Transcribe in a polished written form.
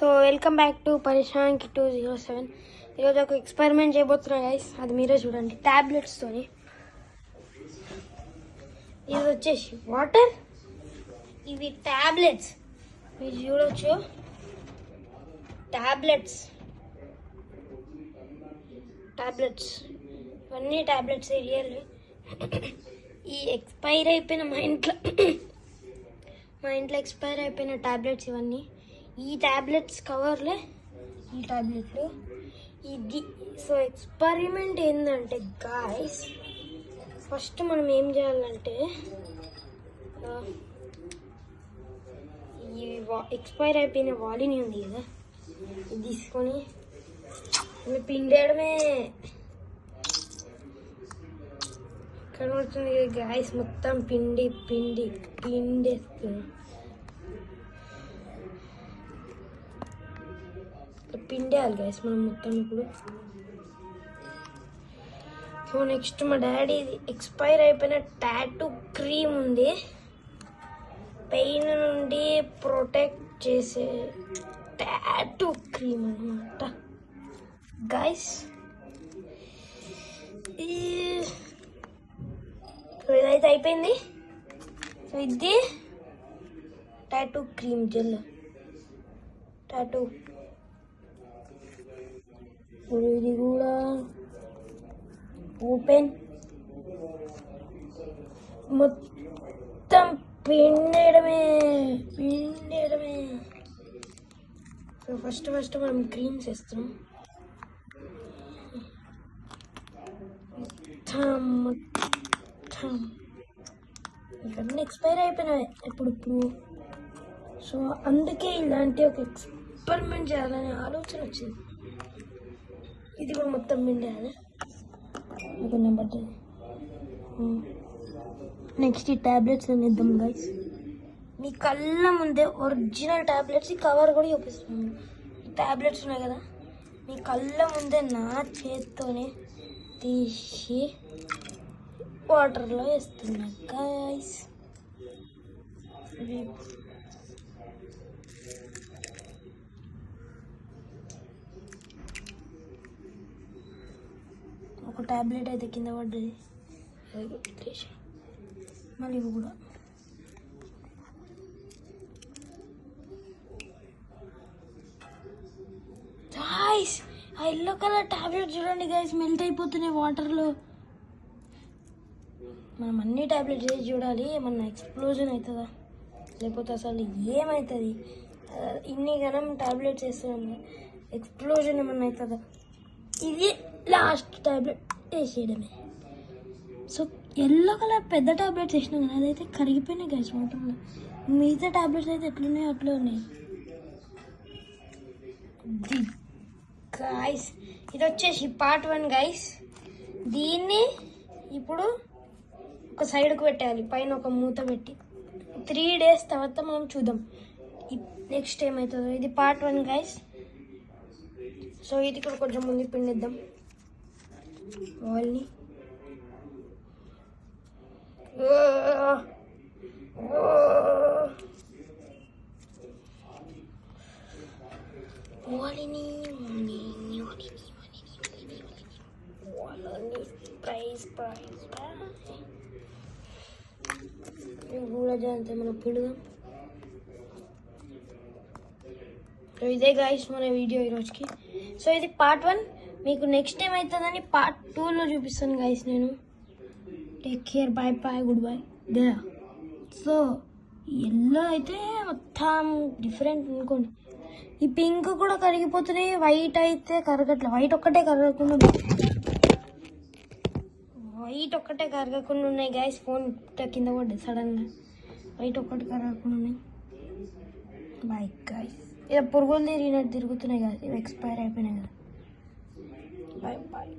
So welcome back to పరిశాన్ కి 207. ఈరోజు ఒక ఎక్స్పెరిమెంట్ చేయబోతున్నా గైస్, అది మీరే చూడండి. టాబ్లెట్స్తోని ఇది వచ్చేసి వాటర్, ఇవి టాబ్లెట్స్. మీరు చూడొచ్చు, టాబ్లెట్స్ ఇవన్నీ టాబ్లెట్స్ రియల్. ఈ ఎక్స్పైర్ అయిపోయిన మా ఇంట్లో ఎక్స్పైర్ అయిపోయిన టాబ్లెట్స్ ఇవన్నీ. ఈ టాబ్లెట్స్ కవర్లే ఈ టాబ్లెట్లు ఇది. సో ఎక్స్పెరిమెంట్ ఏంటంటే గాయస్, ఫస్ట్ మనం ఏం చేయాలంటే ఈ ఎక్స్పైర్ అయిపోయిన వాలిని ఉంది కదా, ఇది తీసుకొని పిండేయడమే. కనబడుతుంది కదా గాయస్, మొత్తం పిండేస్తుంది. పిండేయాలి గైస్ మనం మొత్తం ఇప్పుడు. సో నెక్స్ట్ మా డాడీ ఎక్స్పైర్ అయిపోయిన టాటూ క్రీమ్ ఉంది, పెయిన్ నుండి ప్రొటెక్ట్ చేసే టాటూ క్రీమ్ అన్నమాట గైస్. సో ఇదైతే అయిపోయింది. సో ఇది టాటూ క్రీమ్ జెల్, టాటూ. ఇది కూడా ఓపెన్, మొత్తం పిండేయడమే. సో ఫస్ట్ మనం క్రీమ్స్ వేస్తాం. ఇవన్నీ ఎక్స్పైర్ అయిపోయినాయి ఇప్పుడు. సో అందుకే ఇలాంటి ఒక ఎక్స్పెరిమెంట్ చేయాలనే ఆలోచన వచ్చింది. ఇది కూడా మొత్తం పిండేయాలి. నెంబర్ నెక్స్ట్ ఈ టాబ్లెట్స్ అని ఇద్దాం గైస్. మీ కళ్ళ ముందే ఒరిజినల్ టాబ్లెట్స్, కవర్ కూడా చూపిస్తున్నాను. టాబ్లెట్స్ ఉన్నాయి కదా, మీ కళ్ళ ముందే నా చేత్తోనే తీసి వాటర్లో వేస్తున్నా గైస్. ఒక టాబ్లెట్ అయితే కింద పడ్డది, మళ్ళీ ఇవి కూడా. గైస్ ఆ ఎల్లో కలర్ టాబ్లెట్ చూడండి గైస్, మెల్ట్ అయిపోతున్నాయి వాటర్లో. మనం అన్ని టాబ్లెట్స్ వేసి చూడాలి, ఏమన్నా ఎక్స్ప్లోజన్ అవుతుందా లేకపోతే అసలు ఏమవుతుంది. ఇన్ని గనం టాబ్లెట్స్ వేస్తున్నాం, ఎక్స్ప్లోజన్ ఏమన్నా అవుతుందా. ఇది లాస్ట్ టాబ్లెట్ వేసేయడమే. సో ఎల్లో కలర్ పెద్ద టాబ్లెట్స్ వేసినాం కదా, అదైతే కరిగిపోయినాయి గైస్ వాటర్లో. మిగతా టాబ్లెట్స్ అయితే ఎట్లున్నాయి అట్లా ఉన్నాయి గైస్. ఇది వచ్చేసి పార్ట్ 1 గైస్. దీన్ని ఇప్పుడు ఒక సైడ్కు పెట్టాలి, పైన ఒక మూత పెట్టి. 3 days తర్వాత మనం చూద్దాం నెక్స్ట్ ఏమవుతుందో. ఇది పార్ట్ 1 గైస్. సో ఇది కూడా కొంచెం ముందు పిండిద్దాం వాల్ని. కూడా జాగ్రత్త మనం పిండుదాం. సో ఇదే గాయస్ మన వీడియో ఈరోజుకి. సో ఇది పార్ట్ 1. మీకు నెక్స్ట్ టైం అవుతుందని పార్ట్ 2లో చూపిస్తాను గాయస్ నేను. Take care, bye bye, goodbye గయా. సో ఎల్లో అయితే మొత్తం డిఫరెంట్ అనుకోండి. ఈ పింక్ కూడా కరిగిపోతున్నాయి, వైట్ అయితే కరగట్లే. వైట్ ఒక్కటే కరగకుండా ఉన్నాయి గాయస్. ఫోన్ కింద పడ్డది సడన్గా, వైట్ ఒక్కటి కరగకుండా ఉన్నాయి. Bye guys. ఇక పురుగులు తిరిగినట్టు తిరుగుతున్నాయి కదా, ఇవి ఎక్స్పైర్ అయిపోయినాయి కదా. Bye bye.